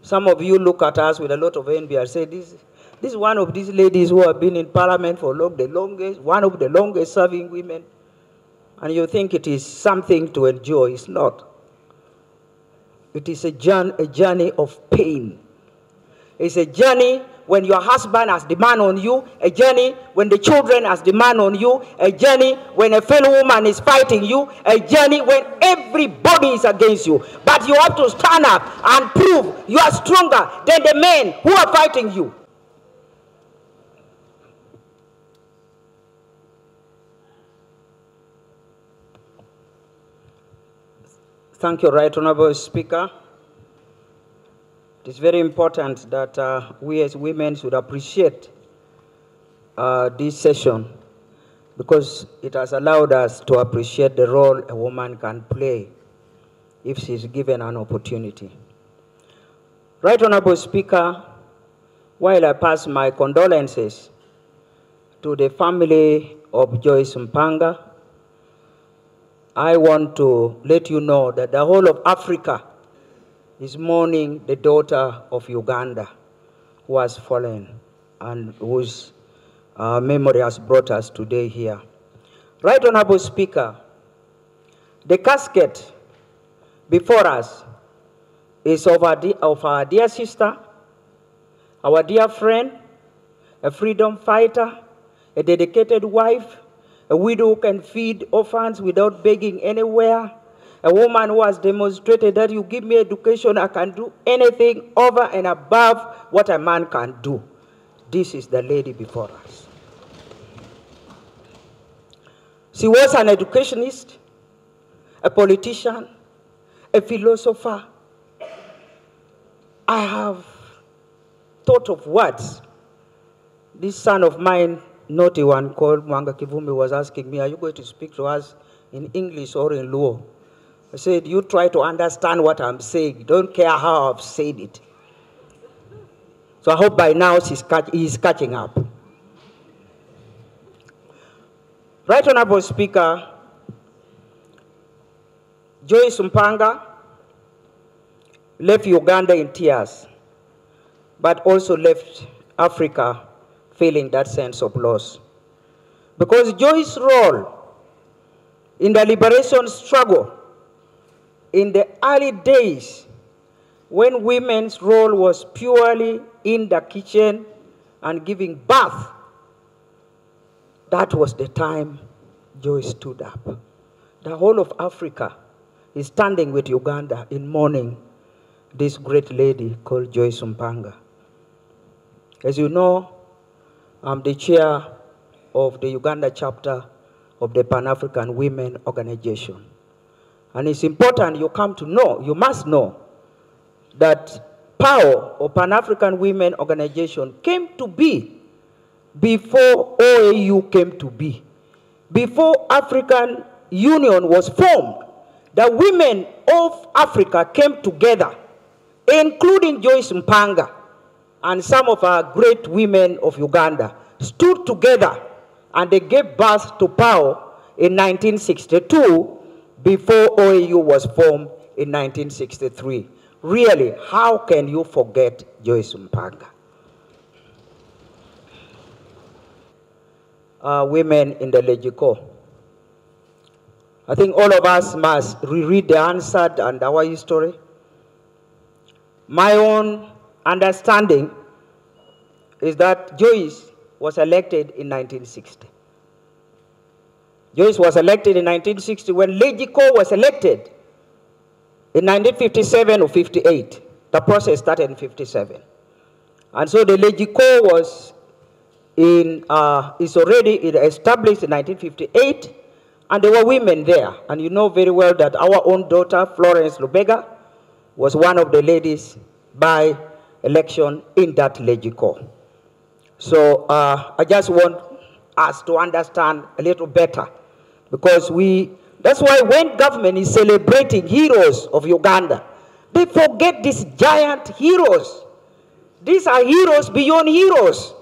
Some of you look at us with a lot of envy and say, this is one of these ladies who have been in parliament for one of the longest serving women. And you think it is something to enjoy. It's not. It is a journey of pain. It's a journey when your husband has demand on you, a journey when the children has demand on you, a journey when a fellow woman is fighting you, a journey when everybody is against you. But you have to stand up and prove you are stronger than the men who are fighting you. Thank you, Right Honorable Speaker. It is very important that we as women should appreciate this session because it has allowed us to appreciate the role a woman can play if she is given an opportunity. Right Honorable Speaker, while I pass my condolences to the family of Joyce Mpanga, I want to let you know that the whole of Africa is mourning the daughter of Uganda who has fallen and whose memory has brought us today here. Right Honorable Speaker, the casket before us is of our dear sister, our dear friend, a freedom fighter, a dedicated wife, a widow who can feed orphans without begging anywhere, a woman who has demonstrated that you give me education, I can do anything over and above what a man can do. This is the lady before us. She was an educationist, a politician, a philosopher. I have thought of words. This son of mine, naughty one called Mwanga Kivumi, was asking me, are you going to speak to us in English or in Luo? I said, you try to understand what I'm saying. Don't care how I've said it. So I hope by now he's catching up. Right Honorable Speaker, Joyce Mpanga left Uganda in tears, but also left Africa feeling that sense of loss. Because Joyce's role in the liberation struggle in the early days when women's role was purely in the kitchen and giving birth, that was the time Joyce stood up. The whole of Africa is standing with Uganda in mourning this great lady called Joyce Mpanga. As you know, I'm the chair of the Uganda chapter of the Pan-African Women Organization. And it's important you come to know, you must know, that PAO, or Pan-African Women Organization, came to be before OAU came to be. Before African Union was formed, the women of Africa came together, including Joyce Mpanga and some of our great women of Uganda, stood together and they gave birth to PAO in 1962 before OAU was formed in 1963. Really, how can you forget Joyce Mpanga? Women in the Legico. I think all of us must reread the answer and our history. My own understanding is that Joyce was elected in 1960. Joyce was elected in 1960 when Legico was elected in 1957 or 58. The process started in 57. And so the Legico was is already established in 1958, and there were women there. And you know very well that our own daughter, Florence Lubega, was one of the ladies by election in that Legico. So I just want us to understand a little better, because that's why when government is celebrating heroes of Uganda, they forget these giant heroes. These are heroes beyond heroes,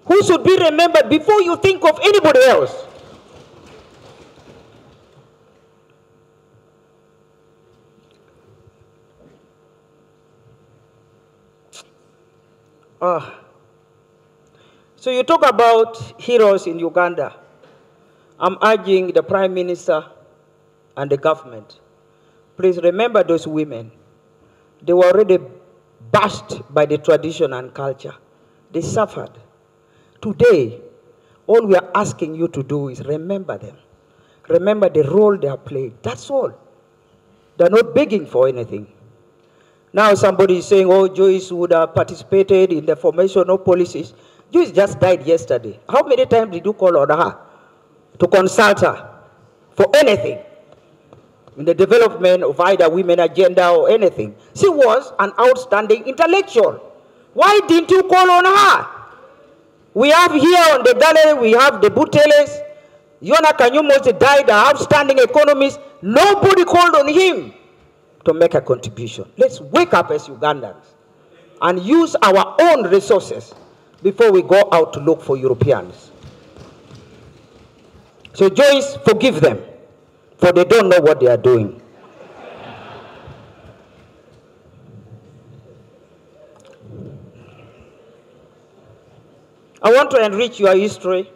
who should be remembered before you think of anybody else. So you talk about heroes in Uganda. I'm urging the Prime Minister and the government, please remember those women. They were already bashed by the tradition and culture. They suffered. Today, all we are asking you to do is remember them. Remember the role they have played. That's all. They're not begging for anything. Now somebody is saying, oh, Joyce would have participated in the formation of policies. Joyce just died yesterday. How many times did you call on her to consult her for anything in the development of either women agenda or anything? She was an outstanding intellectual. Why didn't you call on her? We have here on the gallery, we have the Buteles. Yona Kanyumozi died, an outstanding economist. Nobody called on him to make a contribution. Let's wake up as Ugandans and use our own resources before we go out to look for Europeans. So Joyce, forgive them, for they don't know what they are doing. I want to enrich your history.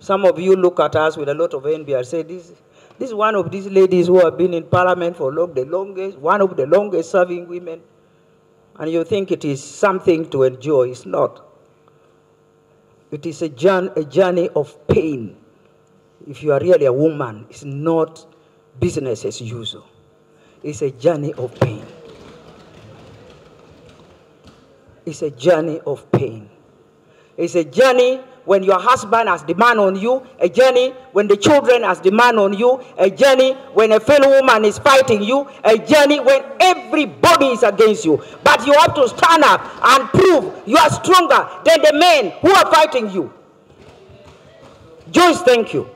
Some of you look at us with a lot of envy and say, this is one of these ladies who have been in parliament for the longest, one of the longest serving women. And you think it is something to enjoy. It's not. It is a journey of pain. If you are really a woman, it's not business as usual. It's a journey of pain. It's a journey of pain. It's a journey when your husband has demand on you, a journey when the children has demand on you, a journey when a fellow woman is fighting you, a journey when everybody is against you. But you have to stand up and prove you are stronger than the men who are fighting you. Joyce, thank you.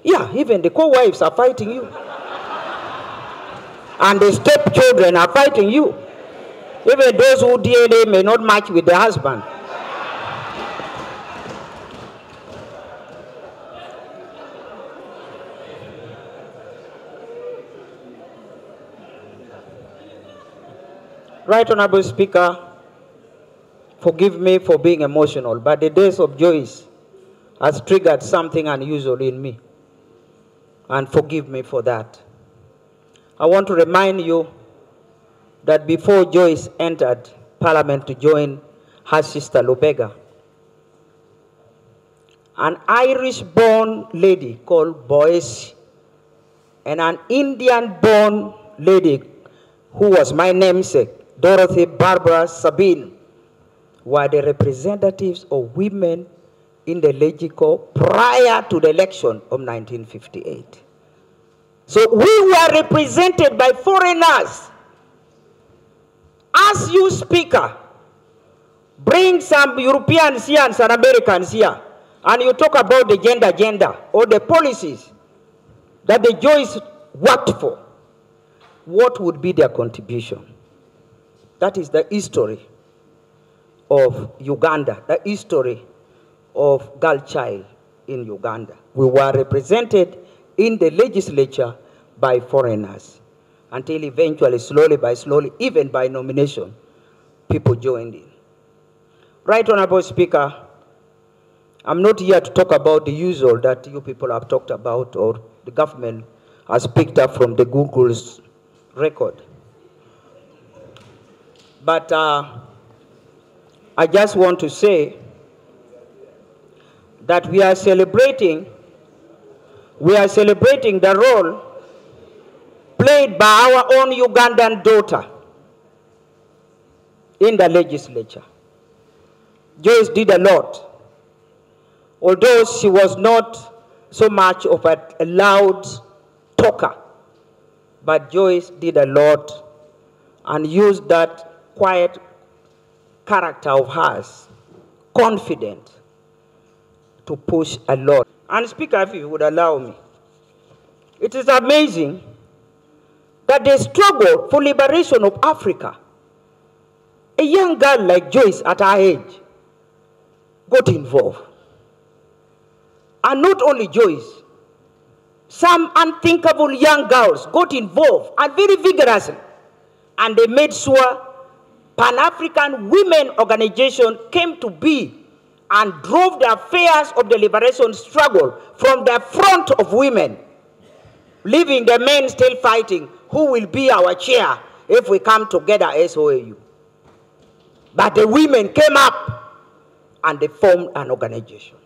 Yeah, even the co-wives are fighting you. And the stepchildren are fighting you. Even those who DNA may not match with the husband. Right Honorable Speaker, forgive me for being emotional, but the days of Joyce has triggered something unusual in me. And forgive me for that. I want to remind you that before Joyce entered Parliament to join her sister Lubega, an Irish-born lady called Boyce and an Indian-born lady who was my namesake, Dorothy Barbara Sabine, were the representatives of women in the legislature prior to the election of 1958. So we were represented by foreigners. As you, Speaker, bring some Europeans here and some Americans here, and you talk about the gender agenda or the policies that the Joyce worked for, what would be their contribution? That is the history of Uganda, the history of girl child in Uganda. We were represented in the legislature by foreigners until eventually, slowly by slowly, even by nomination, people joined in. Right Honorable Speaker, I'm not here to talk about the usual that you people have talked about or the government has picked up from the Google's record. But I just want to say that we are celebrating the role played by our own Ugandan daughter in the legislature. Joyce did a lot, although she was not so much of a loud talker, but Joyce did a lot and used that quiet character of hers, confident, to push a lot. And Speaker, if you would allow me, it is amazing that the struggle for liberation of Africa, a young girl like Joyce at her age got involved. And not only Joyce, some unthinkable young girls got involved, and very vigorously, and they made sure Pan-African Women Organization came to be and drove the affairs of the liberation struggle from the front of women, leaving the men still fighting who will be our chair if we come together as OAU. But the women came up and they formed an organization.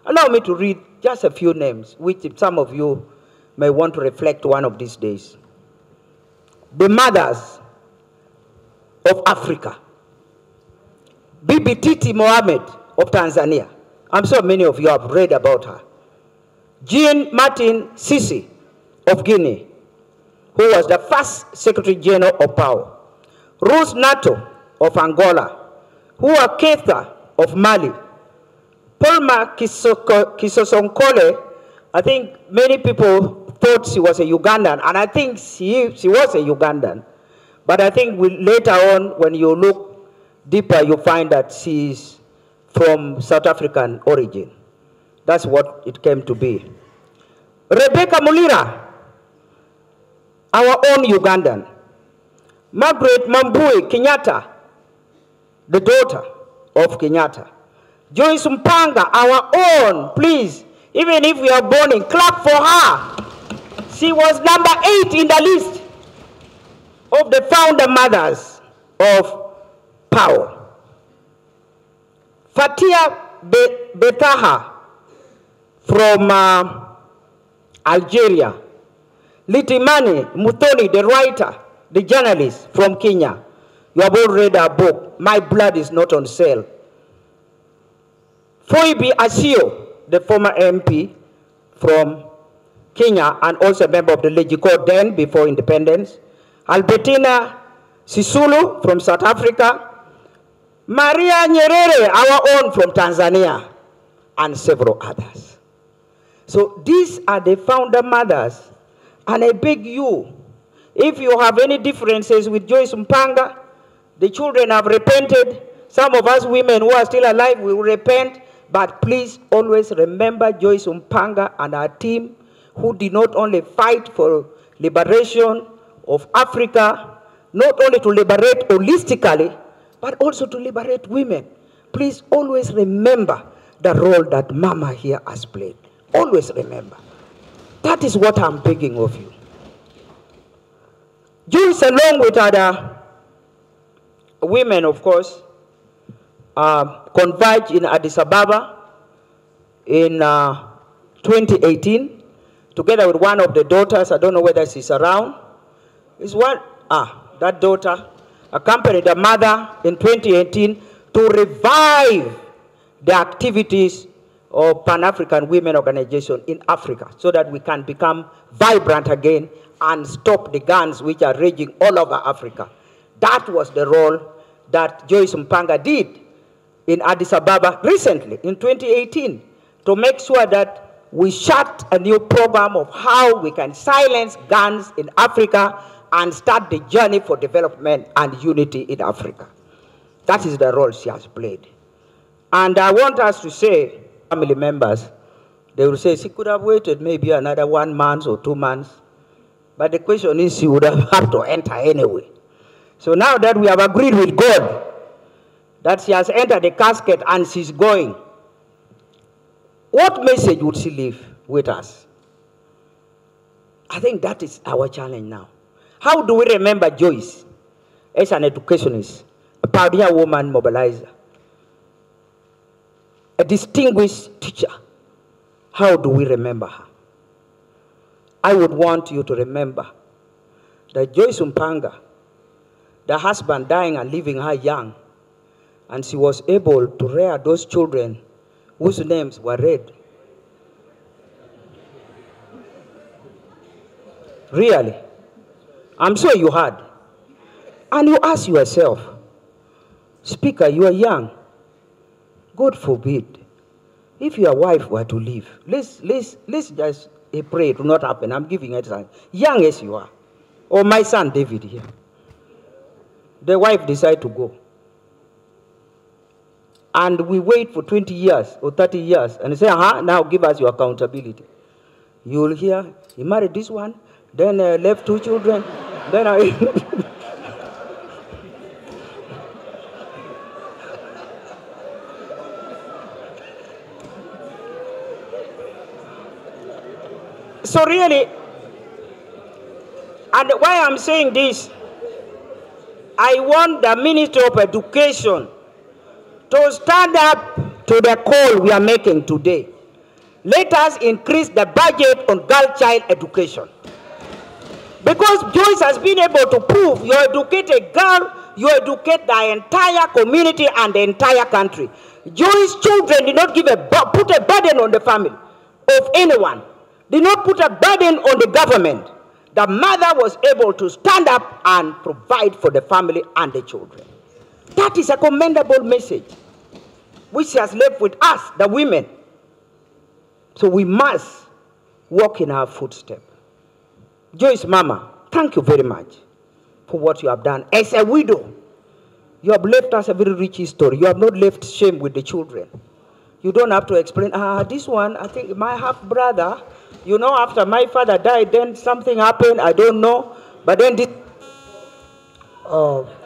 Allow me to read just a few names, which some of you may want to reflect one of these days. The mothers of Africa. Bibi Titi Mohammed of Tanzania. I'm sure many of you have read about her. Jean Martin Sisi of Guinea, who was the first Secretary General of PAO. Rose Nato of Angola, who was Keita of Mali. Palma Kisosonkole, I think many people thought she was a Ugandan, and I think she was a Ugandan. But I think later on, when you look deeper, you find that she is from South African origin. That's what it came to be. Rebecca Mulira, our own Ugandan. Margaret Mambui Kenyatta, the daughter of Kenyatta. Joyce Mpanga, our own, please, even if we are born in, clap for her. She was number 8 in the list of the founder mothers of PAO. Fatia Betaha from Algeria. Litimani Muthoni, the writer, the journalist from Kenya. You have all read her book, My Blood is Not on Sale. Foibi Asio, the former MP from Kenya and also a member of the Legico then before independence. Albertina Sisulu from South Africa. Maria Nyerere, our own from Tanzania, and several others. So these are the founder mothers. And I beg you, if you have any differences with Joyce Mpanga, the children have repented. Some of us women who are still alive will repent. But please always remember Joyce Mpanga and her team, who did not only fight for liberation of Africa, not only to liberate holistically, but also to liberate women. Please always remember the role that Mama here has played. Always remember. That is what I'm begging of you. Joyce, along with other women, of course, converged in Addis Ababa in 2018, together with one of the daughters. I don't know whether she's around. That daughter accompanied the mother in 2018 to revive the activities of Pan-African Women Organization in Africa so that we can become vibrant again and stop the guns which are raging all over Africa. That was the role that Joyce Mpanga did in Addis Ababa recently, in 2018, to make sure that we shut a new program of how we can silence guns in Africa and start the journey for development and unity in Africa. That is the role she has played. And I want us to say, family members, they will say she could have waited maybe another 1 month or 2 months. But the question is, she would have had to enter anyway. So now that we have agreed with God that she has entered the casket and she's going, what message would she leave with us? I think that is our challenge now. How do we remember Joyce as an educationist, a pioneer woman mobilizer, a distinguished teacher? How do we remember her? I would want you to remember that Joyce Mpanga, the husband dying and leaving her young, and she was able to rear those children whose names were read. Really? I'm sure you had. And you ask yourself, Speaker, you are young. God forbid, if your wife were to leave, let's just pray it will not happen. I'm giving it time. Young as you are. Or my son David here. The wife decided to go. And we wait for 20 years or 30 years and say, now give us your accountability. you'll hear, he married this one, then left 2 children, then I... So really, and why I'm saying this, I want the Ministry of Education to stand up to the call we are making today. Let us increase the budget on girl child education. Because Joyce has been able to prove you educate a girl, you educate the entire community and the entire country. Joyce's children did not put a burden on the family of anyone. Did not put a burden on the government. The mother was able to stand up and provide for the family and the children. That is a commendable message, which has left with us, the women. So we must walk in our footsteps. Joyce Mama, thank you very much for what you have done. As a widow, you have left us a very rich history. You have not left shame with the children. You don't have to explain, this one, I think my half-brother, you know, after my father died, then something happened, I don't know. But then this...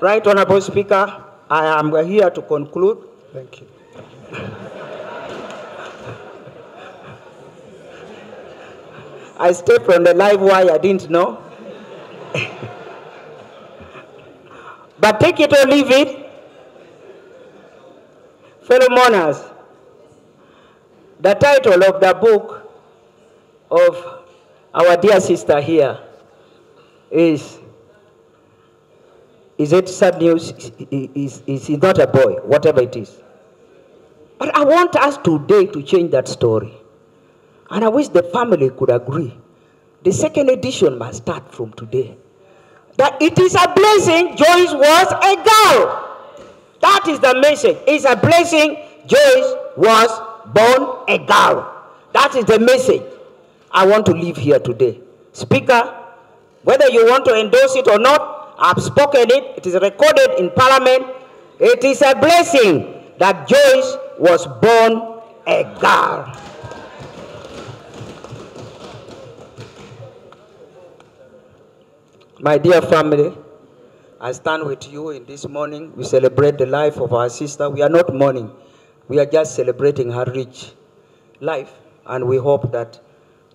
Right, Honorable Speaker, I am here to conclude. Thank you. I stepped on the live wire, I didn't know. But take it or leave it. Fellow mourners, the title of the book of our dear sister here is it sad news? Is not a boy, whatever it is. But I want us today to change that story. And I wish the family could agree. The second edition must start from today. That it is a blessing Joyce was a girl. That is the message. It's a blessing Joyce was born a girl. That is the message I want to leave here today. Speaker, whether you want to endorse it or not, I've spoken it. It is recorded in Parliament. It is a blessing that Joyce was born a girl. My dear family, I stand with you in this morning. We celebrate the life of our sister. We are not mourning. We are just celebrating her rich life. And we hope that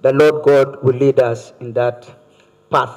the Lord God will lead us in that path.